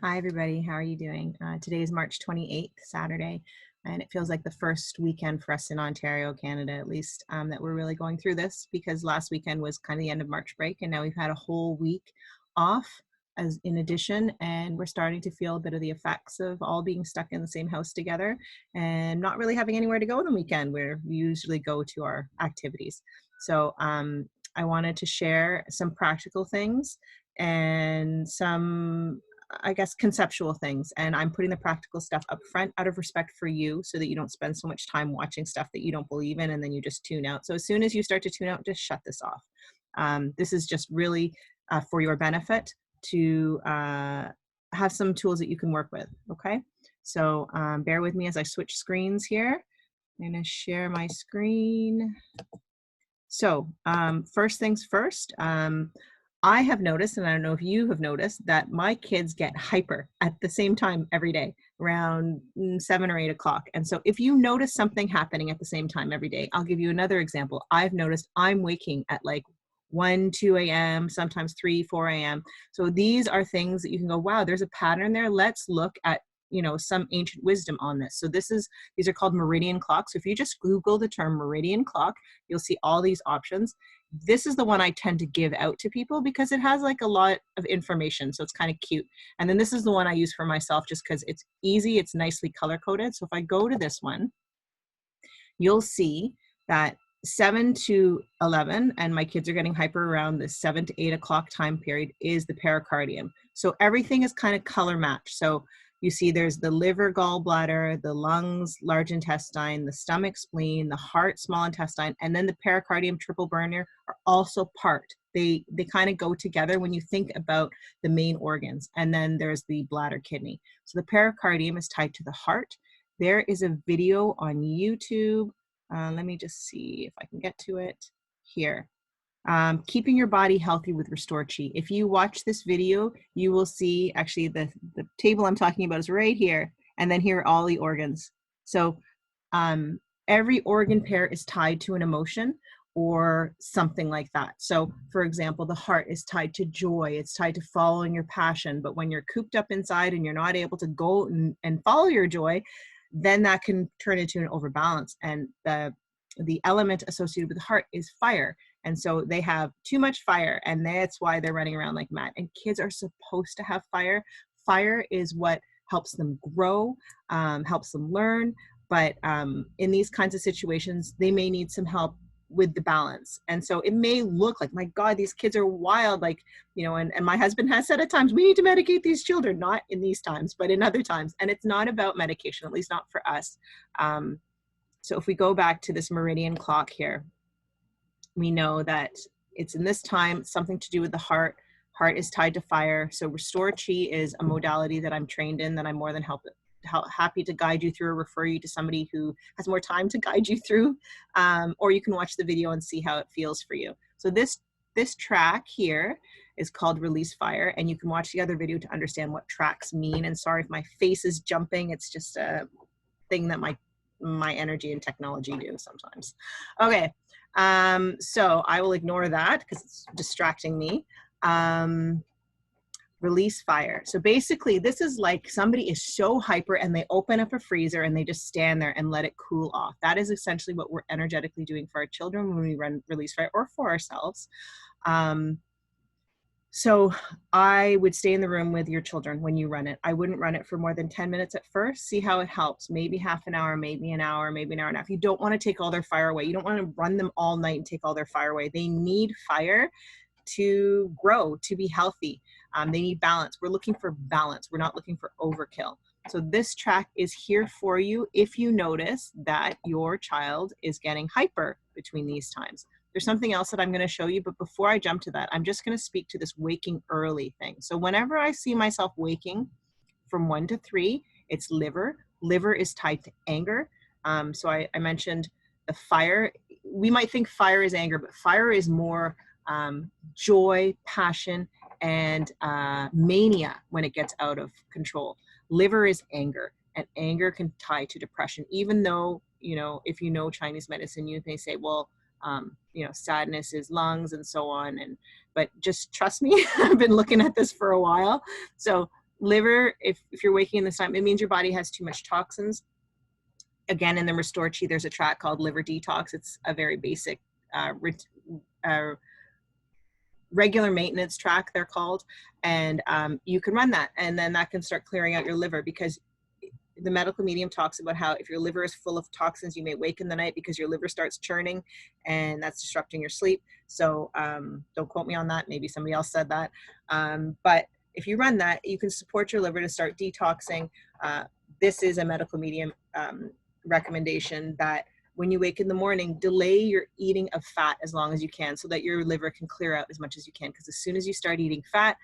Hi, everybody. How are you doing? Today is March 28th, Saturday, and it feels like the first weekend for us in Ontario, Canada, at least, that we're really going through this because last weekend was kind of the end of March break, and now we've had a whole week off as in addition, and we're starting to feel a bit of the effects of all being stuck in the same house together and not really having anywhere to go on the weekend where we usually go to our activities. So I wanted to share some practical things and some, I guess, conceptual things. And I'm putting the practical stuff up front out of respect for you so that you don't spend so much time watching stuff that you don't believe in and then you just tune out. So as soon as you start to tune out, just shut this off. This is just really for your benefit to have some tools that you can work with, okay? So bear with me as I switch screens here. I'm gonna share my screen. So first things first, I have noticed, and I don't know if you have noticed, that my kids get hyper at the same time every day, around 7 or 8 o'clock. And so if you notice something happening at the same time every day, I'll give you another example. I've noticed I'm waking at like 1, 2 a.m., sometimes 3, 4 a.m. So these are things that you can go, wow, there's a pattern there. Let's look at, you know, some ancient wisdom on this. So these are called meridian clocks. So if you just Google the term meridian clock, you'll see all these options. This is the one I tend to give out to people because it has like a lot of information. So it's kind of cute. And then this is the one I use for myself just because it's easy. It's nicely color coded. So if I go to this one, you'll see that 7 to 11, and my kids are getting hyper around the 7 to 8 o'clock time period, is the pericardium. So everything is kind of color matched. So you see there's the liver, gallbladder, the lungs, large intestine, the stomach, spleen, the heart, small intestine, and then the pericardium, triple burner are also part. They kind of go together when you think about the main organs. And then there's the bladder, kidney. So the pericardium is tied to the heart. There is a video on YouTube. Let me just see if I can get to it here. Keeping your body healthy with Restore Chi. If you watch this video, you will see actually the table I'm talking about is right here. And then here are all the organs. So every organ pair is tied to an emotion or something like that. So for example, the heart is tied to joy. It's tied to following your passion. But when you're cooped up inside and you're not able to go and follow your joy, then that can turn into an overbalance. And the element associated with the heart is fire. And so they have too much fire, and that's why they're running around like mad. And kids are supposed to have fire. Fire is what helps them grow, helps them learn. But in these kinds of situations, they may need some help with the balance. And so it may look like, my God, these kids are wild. Like, you know, and my husband has said at times, we need to medicate these children, not in these times, but in other times. And it's not about medication, at least not for us. So if we go back to this meridian clock here, we know that it's in this time, something to do with the heart. Heart is tied to fire. So Restore Chi is a modality that I'm trained in, that I'm more than happy to guide you through or refer you to somebody who has more time to guide you through. Or you can watch the video and see how it feels for you. So this track here is called Release Fire, and you can watch the other video to understand what tracks mean. And sorry if my face is jumping, it's just a thing that my energy and technology do sometimes. Okay, so I will ignore that because it's distracting me. Release fire. So basically this is like somebody is so hyper and they open up a freezer and they just stand there and let it cool off. That is essentially what we're energetically doing for our children when we run release fire, or for ourselves. So I would stay in the room with your children when you run it. I wouldn't run it for more than 10 minutes at first. See how it helps. Maybe half an hour, maybe an hour, maybe an hour and a half. You don't want to take all their fire away. You don't want to run them all night and take all their fire away. They need fire to grow, to be healthy. They need balance. We're looking for balance. We're not looking for overkill. So this track is here for you if you notice that your child is getting hyper between these times. There's something else that I'm going to show you, but before I jump to that, I'm just going to speak to this waking early thing. So whenever I see myself waking from 1 to 3, it's liver. Liver is tied to anger. So I mentioned the fire. We might think fire is anger, but fire is more joy, passion, and mania when it gets out of control. Liver is anger, and anger can tie to depression, even though, you know, if you know Chinese medicine, you may say, well, you know, sadness is lungs and so on. But just trust me, I've been looking at this for a while. So liver, if you're waking in this time, it means your body has too much toxins. Again, in the Restore Chi, there's a track called Liver Detox. It's a very basic regular maintenance track, they're called, and you can run that, and then that can start clearing out your liver, because the medical medium talks about how if your liver is full of toxins, you may wake in the night because your liver starts churning, and that's disrupting your sleep. So don't quote me on that. Maybe somebody else said that. But if you run that, you can support your liver to start detoxing. This is a medical medium recommendation that when you wake in the morning, delay your eating of fat as long as you can so that your liver can clear out as much as you can. Because as soon as you start eating fat,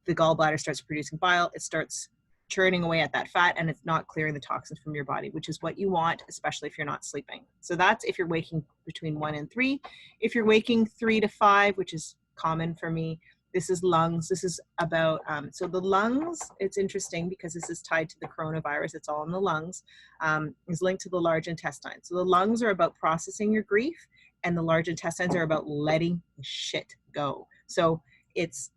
the gallbladder starts producing bile. It starts churning away at that fat, and it's not clearing the toxins from your body, which is what you want, especially if you're not sleeping. So that's if you're waking between 1 and 3. If you're waking 3 to 5, which is common for me, this is lungs. This is about, so the lungs, it's interesting because this is tied to the coronavirus. It's all in the lungs, is linked to the large intestine. So the lungs are about processing your grief, and the large intestines are about letting the shit go. So it's,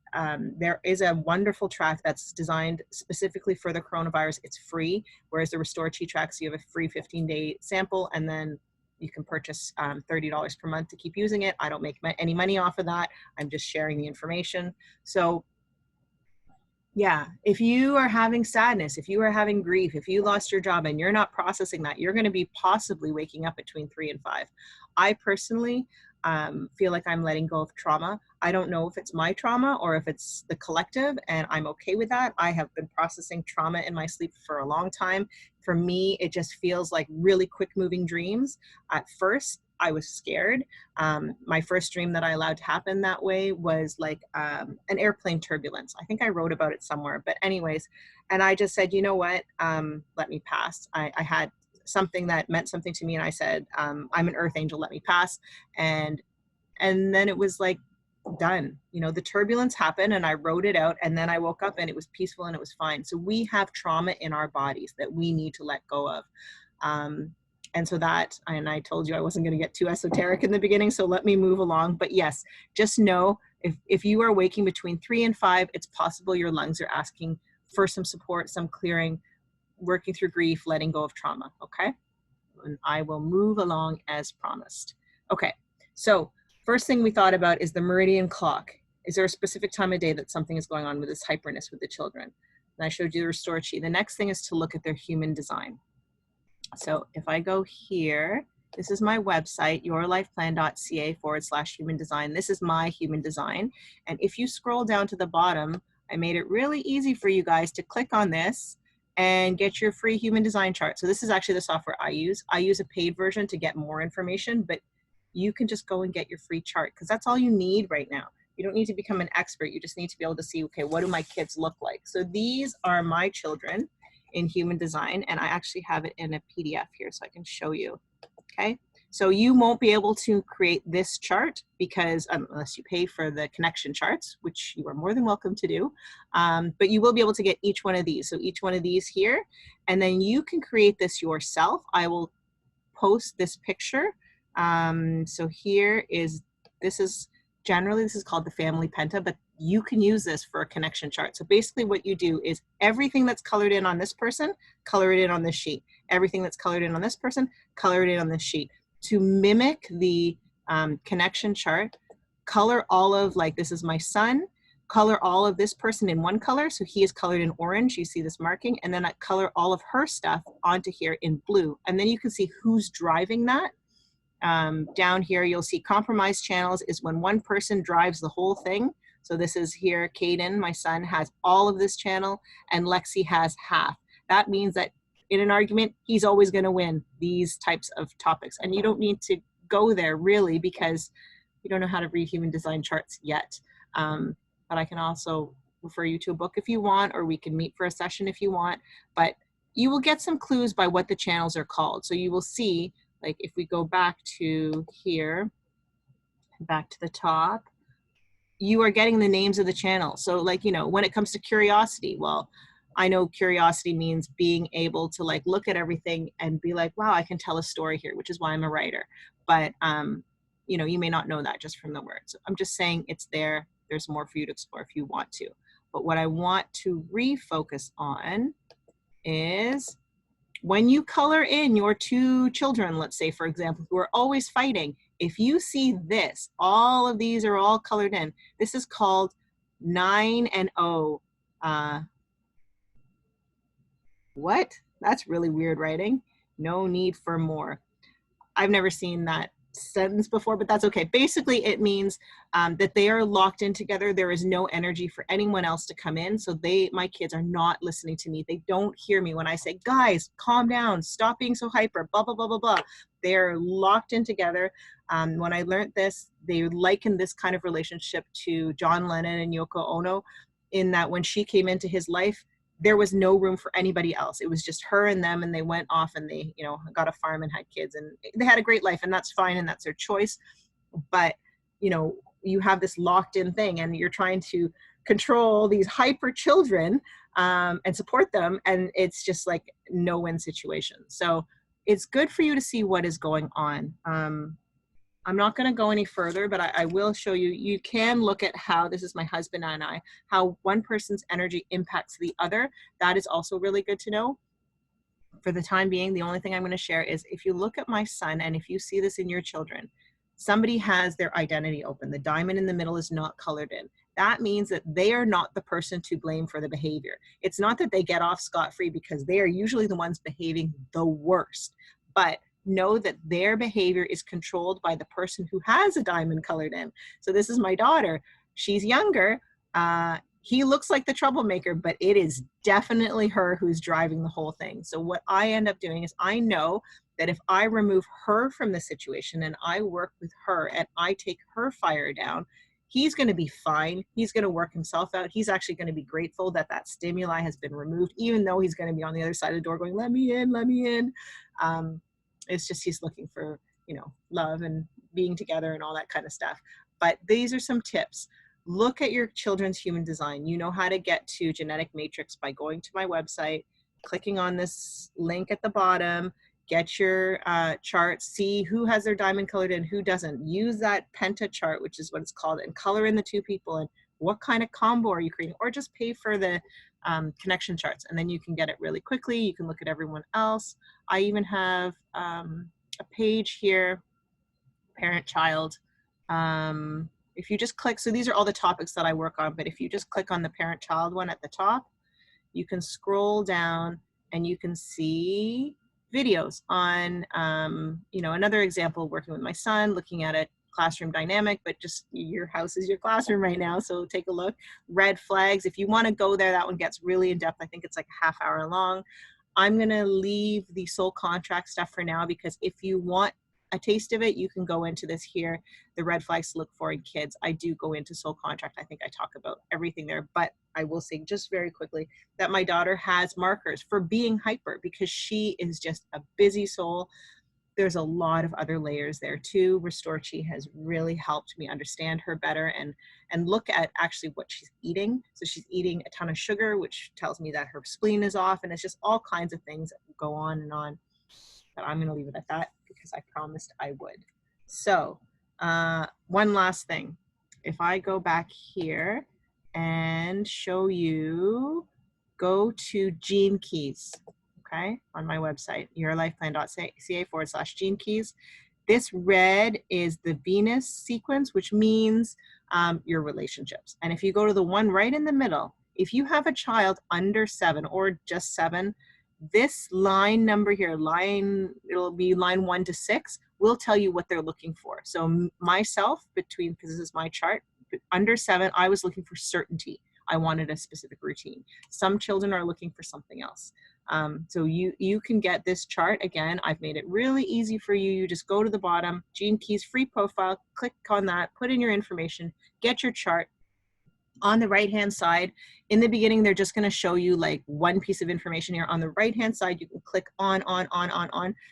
there is a wonderful track that's designed specifically for the coronavirus. It's free, whereas the Restore Chi tracks, you have a free 15-day sample, and then you can purchase $30 per month to keep using it. I don't make any money off of that. I'm just sharing the information. So yeah, if you are having sadness, if you are having grief, if you lost your job and you're not processing that, you're going to be possibly waking up between 3 and 5. I personally feel like I'm letting go of trauma. I don't know if it's my trauma or if it's the collective, and I'm okay with that. I have been processing trauma in my sleep for a long time. For me, it just feels like really quick moving dreams. At first, I was scared. My first dream that I allowed to happen that way was like an airplane turbulence. I think I wrote about it somewhere, but anyways, and I just said, you know what, let me pass. I had something that meant something to me, and I said, I'm an earth angel, let me pass. And then it was like done. You know, the turbulence happened and I wrote it out, and then I woke up and it was peaceful and it was fine. So we have trauma in our bodies that we need to let go of. And so that, and I told you I wasn't going to get too esoteric in the beginning, so let me move along. But yes, just know if you are waking between 3 and 5, it's possible your lungs are asking for some support, some clearing, working through grief, letting go of trauma, okay? And I will move along as promised. Okay, so first thing we thought about is the meridian clock. Is there a specific time of day that something is going on with this hyperness with the children? And I showed you the Restore Chi. The next thing is to look at their human design. So if I go here, this is my website, yourlifeplan.ca/human design. This is my human design. And if you scroll down to the bottom, I made it really easy for you guys to click on this and get your free human design chart. So this is actually the software I use. I use a paid version to get more information, but you can just go and get your free chart because that's all you need right now. You don't need to become an expert. You just need to be able to see, okay, what do my kids look like? So these are my children in human design, and I actually have it in a PDF here so I can show you, okay? So you won't be able to create this chart because unless you pay for the connection charts, which you are more than welcome to do, but you will be able to get each one of these. So each one of these here, and then you can create this yourself. I will post this picture. So here is, this is called the family penta, but you can use this for a connection chart. So basically what you do is everything that's colored in on this person, color it in on this sheet. Everything that's colored in on this person, color it in on this sheet. To mimic the connection chart, color all of, like this is my son, color all of this person in one color. So he is colored in orange, you see this marking, and then I color all of her stuff onto here in blue. And then you can see who's driving that. Down here, you'll see compromised channels is when one person drives the whole thing. So this is here, Caden, my son, has all of this channel, and Lexi has half. That means that in an argument, he's always going to win these types of topics. And you don't need to go there really because you don't know how to read human design charts yet. But I can also refer you to a book if you want, or we can meet for a session if you want. But you will get some clues by what the channels are called. So you will see, like if we go back to here, back to the top, you are getting the names of the channels. So like, you know, when it comes to curiosity, well, I know curiosity means being able to like look at everything and be like, wow, I can tell a story here, which is why I'm a writer. But, you know, you may not know that just from the words. I'm just saying it's there. There's more for you to explore if you want to. But what I want to refocus on is when you color in your two children, let's say, for example, who are always fighting, if you see this, all of these are all colored in. This is called 9 and 0. What? That's really weird writing. No need for more. I've never seen that sentence before, but that's okay. Basically, it means that they are locked in together. There is no energy for anyone else to come in. So my kids are not listening to me. They don't hear me when I say, guys, calm down, stop being so hyper, blah, blah, blah, blah, blah. They're locked in together. When I learned this, they likened this kind of relationship to John Lennon and Yoko Ono, in that when she came into his life, there was no room for anybody else. It was just her and them, and they went off and they, you know, got a farm and had kids, and they had a great life, and that's fine, and that's their choice. But, you know, you have this locked in thing, and you're trying to control these hyper children and support them, and it's just like no-win situation. So it's good for you to see what is going on. I'm not going to go any further, but I will show you. You can look at how, this is my husband and I, how one person's energy impacts the other. That is also really good to know. For the time being, the only thing I'm going to share is if you look at my son, and if you see this in your children, somebody has their identity open. The diamond in the middle is not colored in. That means that they are not the person to blame for the behavior. It's not that they get off scot-free, because they are usually the ones behaving the worst. But know that their behavior is controlled by the person who has a diamond colored in. So this is my daughter. She's younger. He looks like the troublemaker, but it is definitely her who's driving the whole thing. So what I end up doing is, I know that if I remove her from the situation and I work with her and I take her fire down, he's going to be fine. He's going to work himself out. He's actually going to be grateful that that stimuli has been removed, even though he's going to be on the other side of the door going, let me in, let me in. It's just, he's looking for, you know, love and being together and all that kind of stuff. But these are some tips. Look at your children's human design. You know how to get to Genetic Matrix by going to my website, clicking on this link at the bottom, get your chart, see who has their diamond colored in, who doesn't. Use that penta chart, which is what it's called, and color in the two people and what kind of combo are you creating, or just pay for the connection charts, and then you can get it really quickly. You can look at everyone else. I even have a page here, parent-child. If you just click, so these are all the topics that I work on, but if you just click on the parent-child one at the top, you can scroll down and you can see videos on, you know, another example, working with my son, looking at a classroom dynamic, but just your house is your classroom right now. So take a look. Red flags. If you want to go there, that one gets really in depth. I think it's like a half hour long. I'm going to leave the soul contract stuff for now, because if you want a taste of it, you can go into this here, the red flags to look for in kids. I do go into soul contract. I think I talk about everything there, but I will say just very quickly that my daughter has markers for being hyper, because she is just a busy soul. There's a lot of other layers there too. Restore Chi has really helped me understand her better and look at actually what she's eating. So she's eating a ton of sugar, which tells me that her spleen is off, and it's just all kinds of things that go on and on. But I'm going to leave it at that because I promised I would. So one last thing. If I go back here and show you, go to Gene Keys. Okay, on my website, yourlifeplan.ca/gene keys. This red is the Venus sequence, which means your relationships. And if you go to the one right in the middle, if you have a child under 7 or just 7, this line number here, it'll be line 1 to 6, will tell you what they're looking for. So myself, because this is my chart, under 7, I was looking for certainty. I wanted a specific routine. Some children are looking for something else. So you can get this chart. Again, I've made it really easy for you. You just go to the bottom, Gene Keys free profile, click on that, put in your information, get your chart. On the right-hand side, in the beginning, they're just going to show you like one piece of information here. On the right-hand side, you can click on,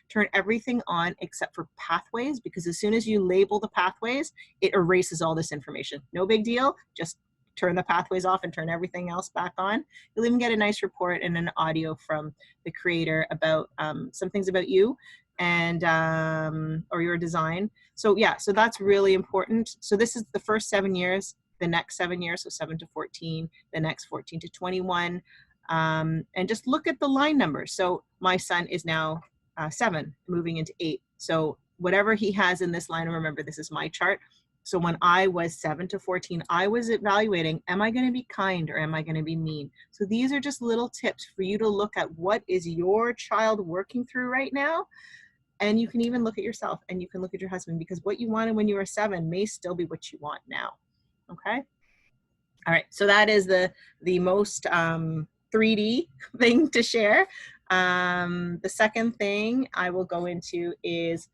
turn everything on except for pathways, because as soon as you label the pathways, it erases all this information. No big deal. Just turn the pathways off and turn everything else back on. You'll even get a nice report and an audio from the creator about some things about you and or your design. So yeah, so that's really important. So this is the first 7 years. the next 7 years, so 7 to 14, the next 14 to 21, and just look at the line numbers. So my son is now 7, moving into 8. So whatever he has in this line, remember this is my chart. So when I was 7 to 14, I was evaluating, am I going to be kind or am I going to be mean? So these are just little tips for you to look at what is your child working through right now. And you can even look at yourself and you can look at your husband, because what you wanted when you were 7 may still be what you want now. Okay. All right. So that is the most 3D thing to share. The second thing I will go into is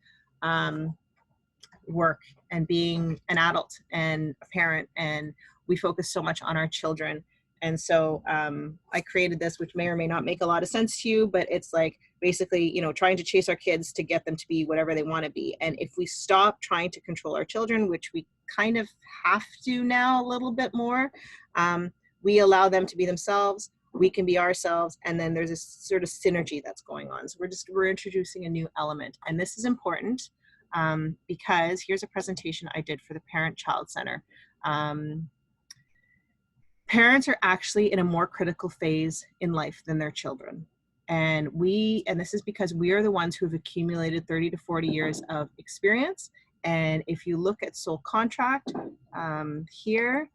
work and being an adult and a parent, and we focus so much on our children. And so I created this, which may or may not make a lot of sense to you, but it's like basically, you know, trying to chase our kids to get them to be whatever they want to be. And if we stop trying to control our children, which we kind of have to now a little bit more, we allow them to be themselves, we can be ourselves, and then there's this sort of synergy that's going on. So we're introducing a new element, and this is important. Because here's a presentation I did for the Parent Child Center. Parents are actually in a more critical phase in life than their children. And this is because we are the ones who have accumulated 30 to 40 years of experience. And if you look at soul contract here,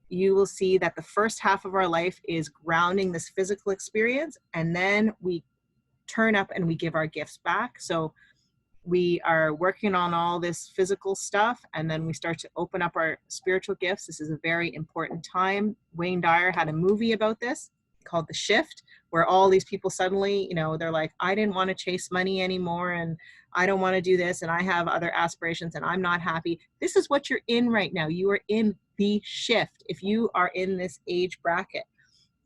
you will see that the first half of our life is grounding this physical experience. And then we turn up and we give our gifts back. So we are working on all this physical stuff, and then we start to open up our spiritual gifts. This is a very important time. Wayne Dyer had a movie about this called The Shift, where all these people suddenly, you know, they're like, I didn't want to chase money anymore, and I don't want to do this, and I have other aspirations, and I'm not happy. This is what you're in right now. You are in the shift if you are in this age bracket,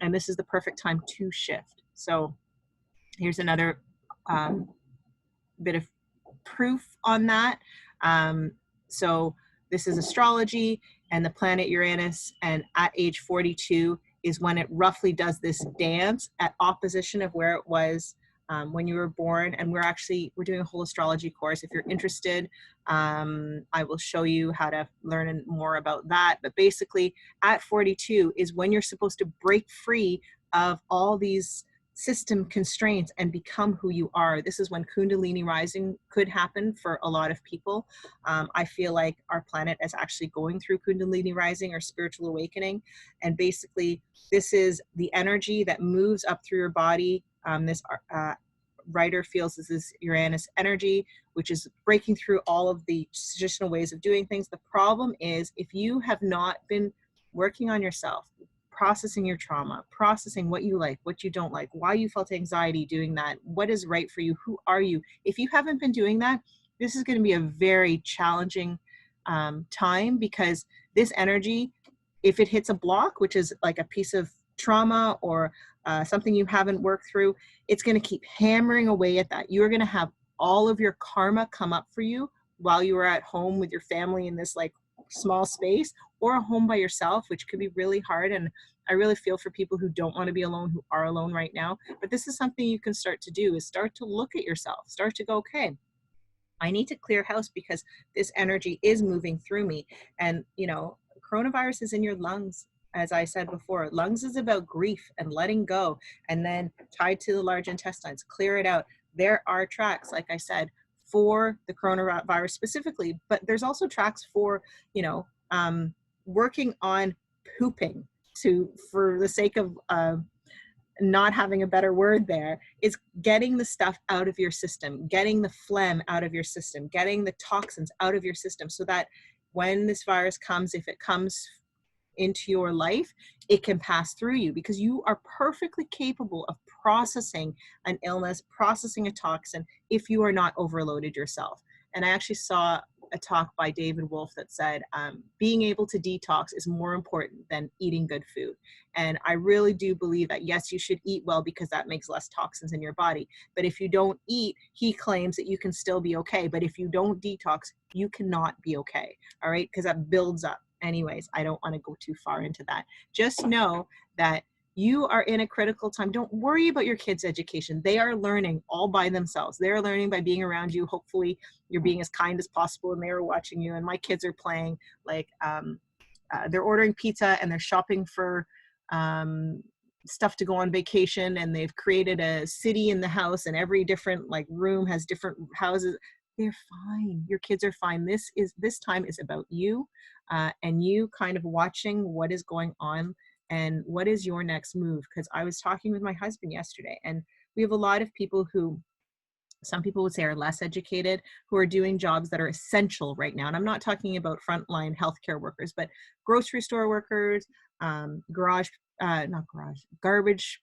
and this is the perfect time to shift. So here's another bit of proof on that. So this is astrology and the planet Uranus, and at age 42 is when it roughly does this dance at opposition of where it was when you were born. And we're doing a whole astrology course. If you're interested, I will show you how to learn more about that. But basically at 42 is when you're supposed to break free of all these system constraints and become who you are. This is when Kundalini rising could happen for a lot of people. I feel like our planet is actually going through Kundalini rising or spiritual awakening. And basically, this is the energy that moves up through your body. This writer feels this is Uranus energy, which is breaking through all of the traditional ways of doing things. The problem is if you have not been working on yourself, processing your trauma, processing what you like, what you don't like, why you felt anxiety doing that, what is right for you, who are you? If you haven't been doing that, this is going to be a very challenging time, because this energy, if it hits a block, which is like a piece of trauma or something you haven't worked through, it's going to keep hammering away at that. You're going to have all of your karma come up for you while you are at home with your family in this like small space, or a home by yourself, which could be really hard. And I really feel for people who don't want to be alone, who are alone right now. But this is something you can start to do, is start to look at yourself, start to go, okay, I need to clear house because this energy is moving through me. And, you know, coronavirus is in your lungs. As I said before, lungs is about grief and letting go, and then tied to the large intestines, clear it out. There are tracks, like I said, for the coronavirus specifically, but there's also tracks for, you know, working on pooping, for the sake of not having a better word there, is getting the stuff out of your system, getting the phlegm out of your system, getting the toxins out of your system, so that when this virus comes, if it comes into your life, it can pass through you, because you are perfectly capable of processing an illness, processing a toxin, if you are not overloaded yourself. And I actually saw a talk by David Wolf that said being able to detox is more important than eating good food. And I really do believe that, yes, you should eat well because that makes less toxins in your body. But if you don't eat, he claims that you can still be okay. But if you don't detox, you cannot be okay. All right, because that builds up. Anyways, I don't want to go too far into that. Just know that you are in a critical time. Don't worry about your kids' education. They are learning all by themselves. They're learning by being around you. Hopefully you're being as kind as possible and they are watching you. And my kids are playing like they're ordering pizza and they're shopping for stuff to go on vacation, and they've created a city in the house, and every different like room has different houses. They're fine. Your kids are fine. This time is about you, and you kind of watching what is going on and what is your next move. Because I was talking with my husband yesterday, and we have a lot of people who, some people would say, are less educated, who are doing jobs that are essential right now. And I'm not talking about frontline healthcare workers, but grocery store workers, garbage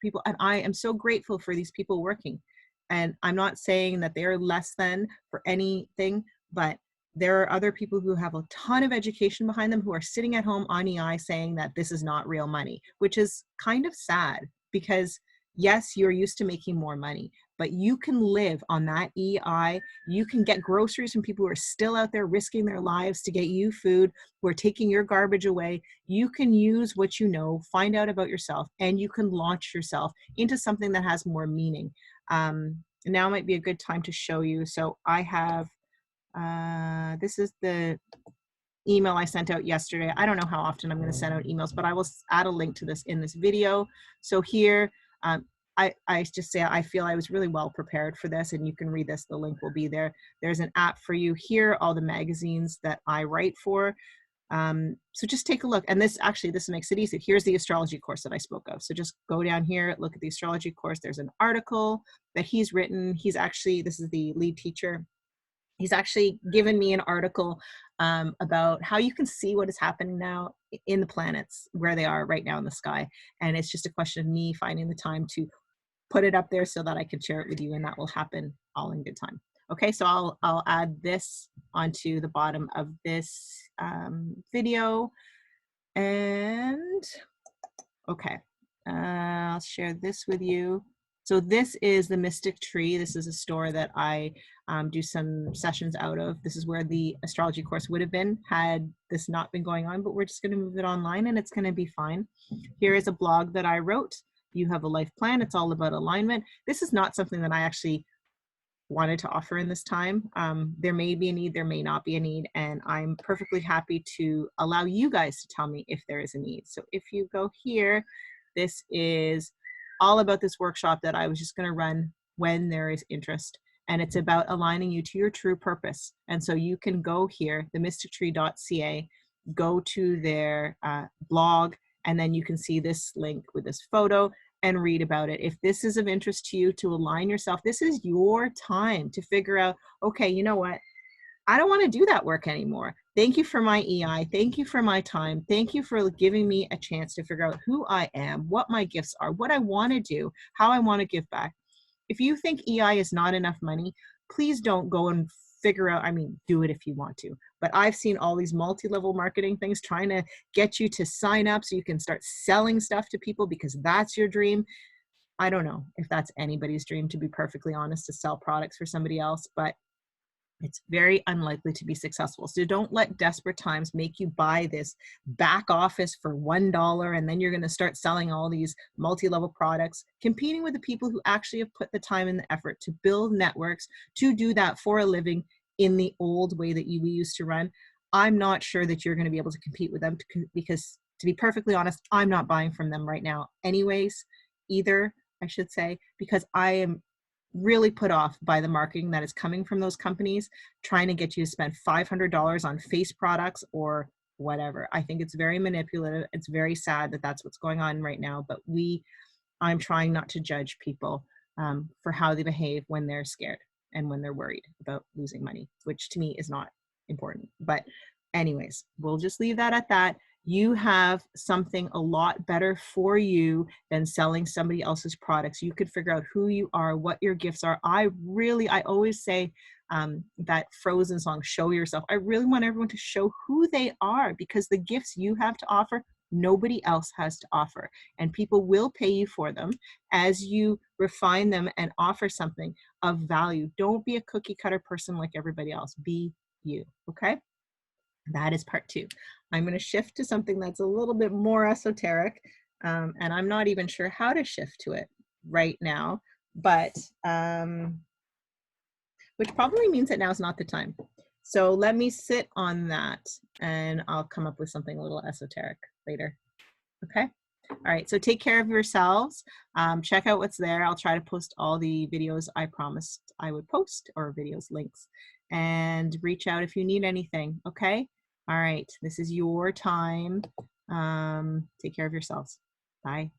people. And I am so grateful for these people working. And I'm not saying that they're less than for anything, but there are other people who have a ton of education behind them who are sitting at home on EI saying that this is not real money, which is kind of sad, because yes, you're used to making more money, but you can live on that EI. You can get groceries from people who are still out there risking their lives to get you food, who are taking your garbage away. You can use what you know, find out about yourself, and you can launch yourself into something that has more meaning. Now might be a good time to show you. So I have, this is the email I sent out yesterday. I don't know how often I'm going to send out emails, but I will add a link to this in this video. So here, I just say I feel I was really well prepared for this, and you can read this. The link will be there. There's an app for you here, all the magazines that I write for. So just take a look. And this makes it easy. Here's the astrology course that I spoke of. So just go down here, look at the astrology course. There's an article that he's written. He's actually, this is the lead teacher. He's actually given me an article about how you can see what is happening now in the planets, where they are right now in the sky. And it's just a question of me finding the time to put it up there so that I can share it with you, and that will happen all in good time. Okay, so I'll add this onto the bottom of this video. And okay, I'll share this with you. So this is the Mystic Tree. This is a store that I do some sessions out of. This is where the astrology course would have been had this not been going on, but we're just going to move it online and it's going to be fine. Here is a blog that I wrote. You Have a Life Plan. It's all about alignment. This is not something that I actually wanted to offer in this time. There may be a need, there may not be a need, and I'm perfectly happy to allow you guys to tell me if there is a need. So if you go here, this is all about this workshop that I was just going to run when there is interest, and it's about aligning you to your true purpose. And so you can go here, themystictree.ca, go to their blog, and then you can see this link with this photo and read about it. If this is of interest to you, to align yourself, this is your time to figure out, okay, you know what? I don't want to do that work anymore. Thank you for my EI. Thank you for my time. Thank you for giving me a chance to figure out who I am, what my gifts are, what I want to do, how I want to give back. If you think EI is not enough money, please don't go and figure out, I mean, do it if you want to. But I've seen all these multi-level marketing things trying to get you to sign up so you can start selling stuff to people because that's your dream. I don't know if that's anybody's dream, to be perfectly honest, to sell products for somebody else, but it's very unlikely to be successful. So don't let desperate times make you buy this back office for $1 and then you're going to start selling all these multi-level products, competing with the people who actually have put the time and the effort to build networks, to do that for a living in the old way that we used to run. I'm not sure that you're going to be able to compete with them because, to be perfectly honest, I'm not buying from them right now anyways, either, I should say, because I am really put off by the marketing that is coming from those companies trying to get you to spend $500 on face products or whatever. I think it's very manipulative. It's very sad that that's what's going on right now, but I'm trying not to judge people for how they behave when they're scared and when they're worried about losing money, which to me is not important. But anyways, we'll just leave that at that. You have something a lot better for you than selling somebody else's products. You could figure out who you are, what your gifts are. I always say that Frozen song, Show Yourself. I really want everyone to show who they are, because the gifts you have to offer, nobody else has to offer. And people will pay you for them as you refine them and offer something of value. Don't be a cookie cutter person like everybody else. Be you, okay? That is part 2. I'm going to shift to something that's a little bit more esoteric, and I'm not even sure how to shift to it right now, but which probably means that now is not the time. So let me sit on that and I'll come up with something a little esoteric later. Okay. All right. So take care of yourselves. Check out what's there. I'll try to post all the videos I promised I would post, or videos links, and reach out if you need anything. Okay. All right. This is your time. Take care of yourselves. Bye.